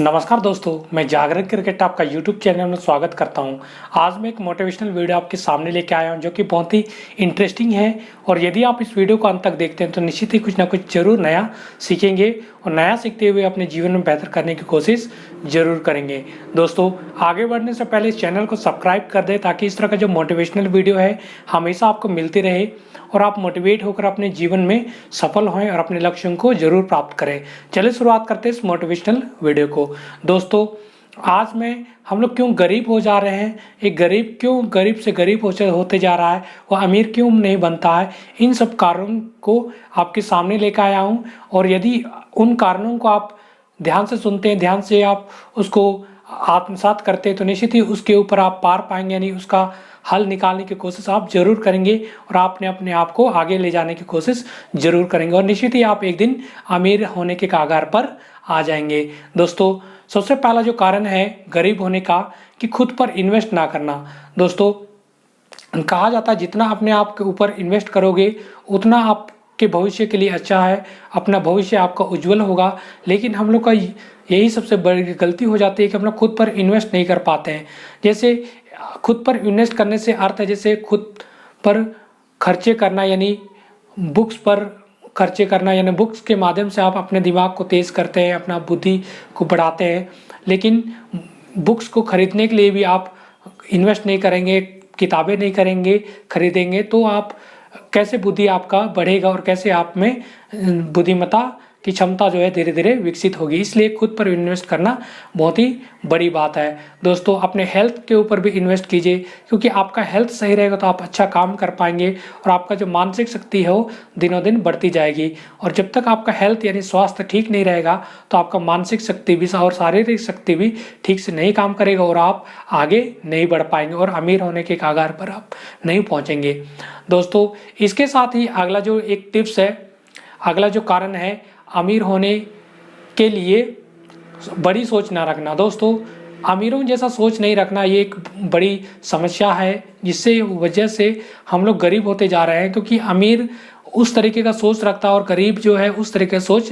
नमस्कार दोस्तों, मैं जागरण क्रिकेट आपका यूट्यूब चैनल में स्वागत करता हूं। आज मैं एक मोटिवेशनल वीडियो आपके सामने लेके आया हूं जो कि बहुत ही इंटरेस्टिंग है। और यदि आप इस वीडियो को अंत तक देखते हैं तो निश्चित ही कुछ ना कुछ जरूर नया सीखेंगे और नया सीखते हुए अपने जीवन में बेहतर करने की कोशिश जरूर करेंगे। दोस्तों, आगे बढ़ने से पहले इस चैनल को सब्सक्राइब कर दें ताकि इस तरह का जो मोटिवेशनल वीडियो है हमेशा आपको मिलती रहे और आप मोटिवेट होकर अपने जीवन में सफल हों और अपने लक्ष्यों को जरूर प्राप्त करें। चलिए शुरुआत करते हैं इस मोटिवेशनल वीडियो को। दोस्तों, आज में हम लोग क्यों गरीब हो जा रहे हैं, एक गरीब क्यों गरीब से गरीब होते जा रहा है, वह अमीर क्यों नहीं बनता है, इन सब कारणों को आपके सामने लेकर आया हूँ। और यदि उन कारणों को आप ध्यान से सुनते हैं, ध्यान से आप उसको आत्मसात करते हैं तो निश्चित ही उसके ऊपर आप पार पाएंगे, यानी उसका हल निकालने की कोशिश आप जरूर करेंगे और आपने अपने आप को आगे ले जाने की कोशिश जरूर करेंगे और निश्चित ही आप एक दिन अमीर होने के कगार पर आ जाएंगे। दोस्तों, सबसे पहला जो कारण है गरीब होने का कि खुद पर इन्वेस्ट ना करना। दोस्तों, कहा जाता है जितना अपने आप के ऊपर इन्वेस्ट करोगे उतना आपके भविष्य के लिए अच्छा है, अपना भविष्य आपका उज्जवल होगा। लेकिन हम लोग का यही सबसे बड़ी गलती हो जाती है कि हम लोग खुद पर इन्वेस्ट नहीं कर पाते हैं। जैसे खुद पर इन्वेस्ट करने से अर्थ है जैसे खुद पर खर्चे करना, यानी बुक्स पर खर्चे करना, यानी बुक्स के माध्यम से आप अपने दिमाग को तेज़ करते हैं, अपना बुद्धि को बढ़ाते हैं। लेकिन बुक्स को खरीदने के लिए भी आप इन्वेस्ट नहीं करेंगे, किताबें नहीं करेंगे, खरीदेंगे तो आप कैसे बुद्धि आपका बढ़ेगा और कैसे आप में बुद्धिमत्ता की क्षमता जो है धीरे धीरे विकसित होगी। इसलिए खुद पर इन्वेस्ट करना बहुत ही बड़ी बात है। दोस्तों, अपने हेल्थ के ऊपर भी इन्वेस्ट कीजिए, क्योंकि आपका हेल्थ सही रहेगा तो आप अच्छा काम कर पाएंगे और आपका जो मानसिक शक्ति है वो दिनों दिन बढ़ती जाएगी। और जब तक आपका हेल्थ यानी स्वास्थ्य ठीक नहीं रहेगा तो आपका मानसिक शक्ति भी और शारीरिक शक्ति भी ठीक से नहीं काम करेगा और आप आगे नहीं बढ़ पाएंगे और अमीर होने के कगार पर आप नहीं पहुँचेंगे। दोस्तों, इसके साथ ही अगला जो एक टिप्स है, अगला जो कारण है अमीर होने के लिए बड़ी सोच ना रखना। दोस्तों, अमीरों जैसा सोच नहीं रखना ये एक बड़ी समस्या है, जिससे वजह से हम लोग गरीब होते जा रहे हैं। क्योंकि अमीर उस तरीके का सोच रखता है और गरीब जो है उस तरीके का सोच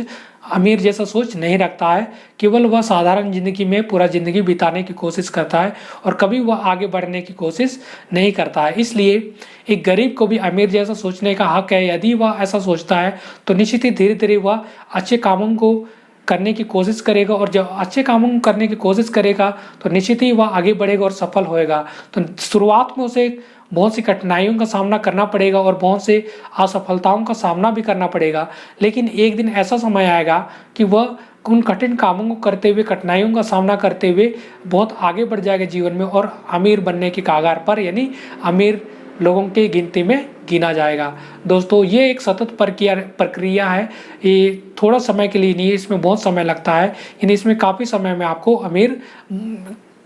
अमीर जैसा सोच नहीं रखता है। केवल वह साधारण जिंदगी में पूरा जिंदगी बिताने की कोशिश करता है और कभी वह आगे बढ़ने की कोशिश नहीं करता है। इसलिए एक गरीब को भी अमीर जैसा सोचने का हक है। यदि वह ऐसा सोचता है तो निश्चित ही धीरे धीरे वह अच्छे कामों को करने की कोशिश करेगा और जब अच्छे कामों को करने की कोशिश करेगा तो निश्चित ही वह आगे बढ़ेगा और सफल होएगा। तो शुरुआत में उसे बहुत सी कठिनाइयों का सामना करना पड़ेगा और बहुत से असफलताओं का सामना भी करना पड़ेगा। लेकिन एक दिन ऐसा समय आएगा कि वह उन कठिन कामों को करते हुए, कठिनाइयों का सामना करते हुए बहुत आगे बढ़ जाएगा जीवन में और अमीर बनने के कगार पर, यानी अमीर लोगों की गिनती में गिना जाएगा। दोस्तों, ये एक सतत प्रक्रिया है, ये थोड़ा समय के लिए नहीं है, इसमें बहुत समय लगता है। यानी इसमें काफ़ी समय में आपको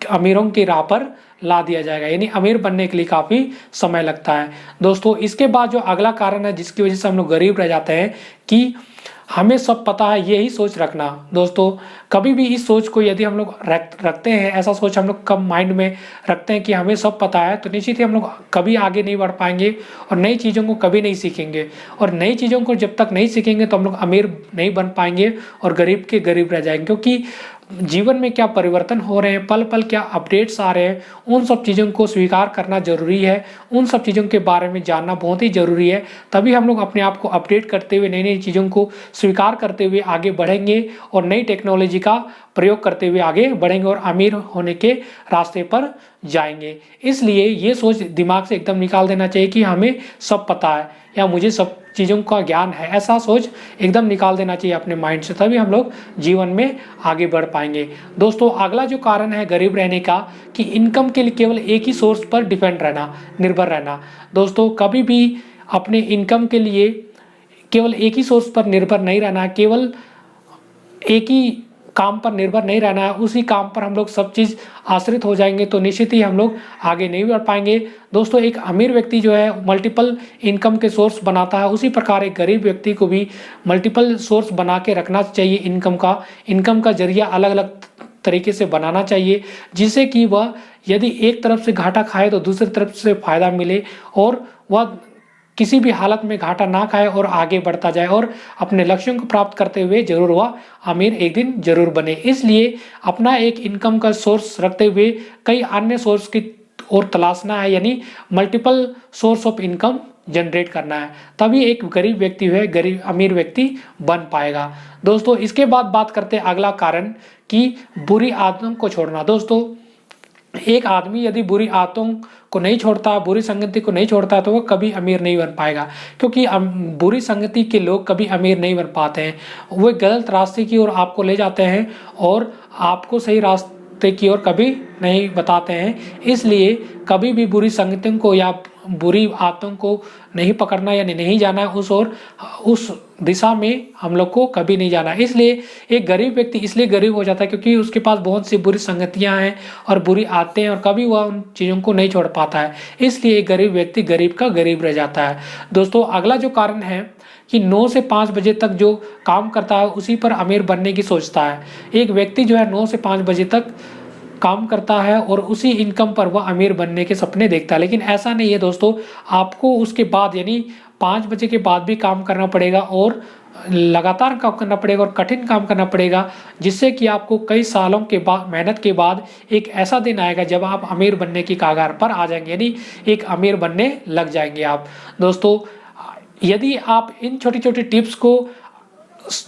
अमीरों की राह पर ला दिया जाएगा, यानी अमीर बनने के लिए काफ़ी समय लगता है। दोस्तों, इसके बाद जो अगला कारण है जिसकी वजह से हम लोग गरीब रह जाते हैं कि हमें सब पता है, यही सोच रखना। दोस्तों, कभी भी इस सोच को यदि हम लोग रखते हैं, ऐसा सोच हम लोग कम माइंड में रखते हैं कि हमें सब पता है, तो निश्चित ही हम लोग कभी आगे नहीं बढ़ पाएंगे और नई चीज़ों को कभी नहीं सीखेंगे। और नई चीज़ों को जब तक नहीं सीखेंगे तो हम लोग अमीर नहीं बन पाएंगे और गरीब के गरीब रह जाएंगे। क्योंकि जीवन में क्या परिवर्तन हो रहे हैं, पल पल क्या अपडेट्स आ रहे हैं, उन सब चीज़ों को स्वीकार करना जरूरी है। उन सब चीज़ों के बारे में जानना बहुत ही ज़रूरी है। तभी हम लोग अपने आप को अपडेट करते हुए, नई नई चीज़ों को स्वीकार करते हुए आगे बढ़ेंगे और नई टेक्नोलॉजी का प्रयोग करते हुए आगे बढ़ेंगे और अमीर होने के रास्ते पर जाएंगे। इसलिए ये सोच दिमाग से एकदम निकाल देना चाहिए कि हमें सब पता है या मुझे सब चीज़ों का ज्ञान है, ऐसा सोच एकदम निकाल देना चाहिए अपने माइंड से, तभी हम लोग जीवन में आगे बढ़ पाएंगे। दोस्तों, अगला जो कारण है गरीब रहने का कि इनकम के लिए केवल एक ही सोर्स पर डिपेंड रहना, निर्भर रहना। दोस्तों, कभी भी अपने इनकम के लिए केवल एक ही सोर्स पर निर्भर नहीं रहना, केवल एक ही काम पर निर्भर नहीं रहना है, उसी काम पर हम लोग सब चीज़ आश्रित हो जाएंगे तो निश्चित ही हम लोग आगे नहीं बढ़ पाएंगे। दोस्तों, एक अमीर व्यक्ति जो है मल्टीपल इनकम के सोर्स बनाता है, उसी प्रकार एक गरीब व्यक्ति को भी मल्टीपल सोर्स बना के रखना चाहिए। इनकम का जरिया अलग अलग तरीके से बनाना चाहिए, जिससे कि वह यदि एक तरफ से घाटा खाए तो दूसरी तरफ से फायदा मिले और वह किसी भी हालत में घाटा ना खाए और आगे बढ़ता जाए और अपने लक्ष्यों को प्राप्त करते हुए जरूर वह अमीर एक दिन जरूर बने। इसलिए अपना एक इनकम का सोर्स रखते हुए कई अन्य सोर्स की ओर तलाशना है, यानी multiple source of income generate करना है, तभी एक गरीब व्यक्ति है गरीब अमीर व्यक्ति बन पाएगा। दोस्तों इसके बाद बात करते हैं अगला कारण कि बुरी आदतों को छोड़ना। दोस्तों एक आदमी यदि बुरी आदतों को नहीं छोड़ता, बुरी संगति को नहीं छोड़ता, तो वो कभी अमीर नहीं बन पाएगा, क्योंकि बुरी संगति के लोग कभी अमीर नहीं बन पाते हैं। वो गलत रास्ते की ओर आपको ले जाते हैं और आपको सही रास्ते की ओर कभी नहीं बताते हैं। इसलिए कभी भी बुरी संगतियों को या बुरी आदतों को नहीं पकड़ना, यानी नहीं जाना उस दिशा में हम लोग को कभी नहीं जाना। इसलिए एक गरीब व्यक्ति इसलिए गरीब हो जाता है क्योंकि उसके पास बहुत सी बुरी संगतियां हैं और बुरी आदतें हैं और कभी वह उन चीज़ों को नहीं छोड़ पाता है। इसलिए एक गरीब व्यक्ति गरीब का गरीब रह जाता है। दोस्तों अगला जो कारण है कि 9 से 5 बजे तक जो काम करता है उसी पर अमीर बनने की सोचता है। एक व्यक्ति जो है 9 से 5 बजे तक काम करता है और उसी इनकम पर वह अमीर बनने के सपने देखता है, लेकिन ऐसा नहीं है दोस्तों। आपको उसके बाद यानी 5 बजे के बाद भी काम करना पड़ेगा और लगातार काम करना पड़ेगा और कठिन काम करना पड़ेगा, जिससे कि आपको कई सालों के बाद मेहनत के बाद एक ऐसा दिन आएगा जब आप अमीर बनने की कगार पर आ जाएंगे, यानी एक अमीर बनने लग जाएंगे आप। दोस्तों यदि आप इन छोटी छोटी टिप्स को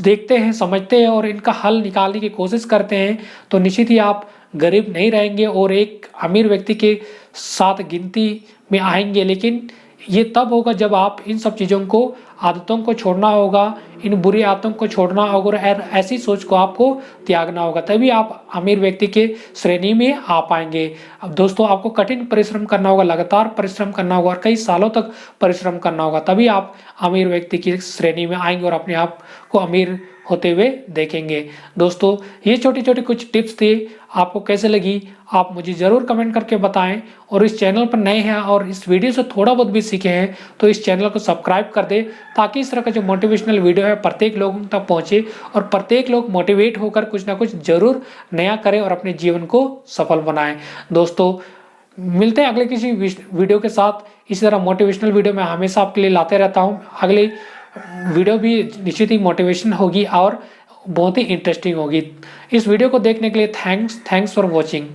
देखते हैं, समझते हैं और इनका हल निकालने की कोशिश करते हैं तो निश्चित ही आप गरीब नहीं रहेंगे और एक अमीर व्यक्ति के साथ गिनती में आएंगे। लेकिन ये तब होगा जब आप इन सब चीज़ों को आदतों को छोड़ना होगा, इन बुरी आदतों को छोड़ना होगा और ऐसी सोच को आपको त्यागना होगा, तभी आप अमीर व्यक्ति के श्रेणी में आ पाएंगे। अब दोस्तों आपको कठिन परिश्रम करना होगा, लगातार परिश्रम करना होगा और कई सालों तक परिश्रम करना होगा, तभी आप अमीर व्यक्ति की श्रेणी में आएंगे और अपने आप को अमीर होते हुए देखेंगे। दोस्तों ये छोटी छोटी कुछ टिप्स थी, आपको कैसे लगी आप मुझे ज़रूर कमेंट करके बताएं और इस चैनल पर नए हैं और इस वीडियो से थोड़ा बहुत भी सीखे हैं तो इस चैनल को सब्सक्राइब कर दें, ताकि इस तरह का जो मोटिवेशनल वीडियो है प्रत्येक लोगों तक पहुंचे और प्रत्येक लोग मोटिवेट होकर कुछ ना कुछ जरूर नया करें और अपने जीवन को सफल बनाएं। दोस्तों मिलते हैं अगले किसी वीडियो के साथ। इसी तरह मोटिवेशनल वीडियो मैं हमेशा आपके लिए लाते रहता हूँ। अगली वीडियो भी निश्चित ही मोटिवेशन होगी और बहुत ही इंटरेस्टिंग होगी। इस वीडियो को देखने के लिए थैंक्स फॉर वॉचिंग।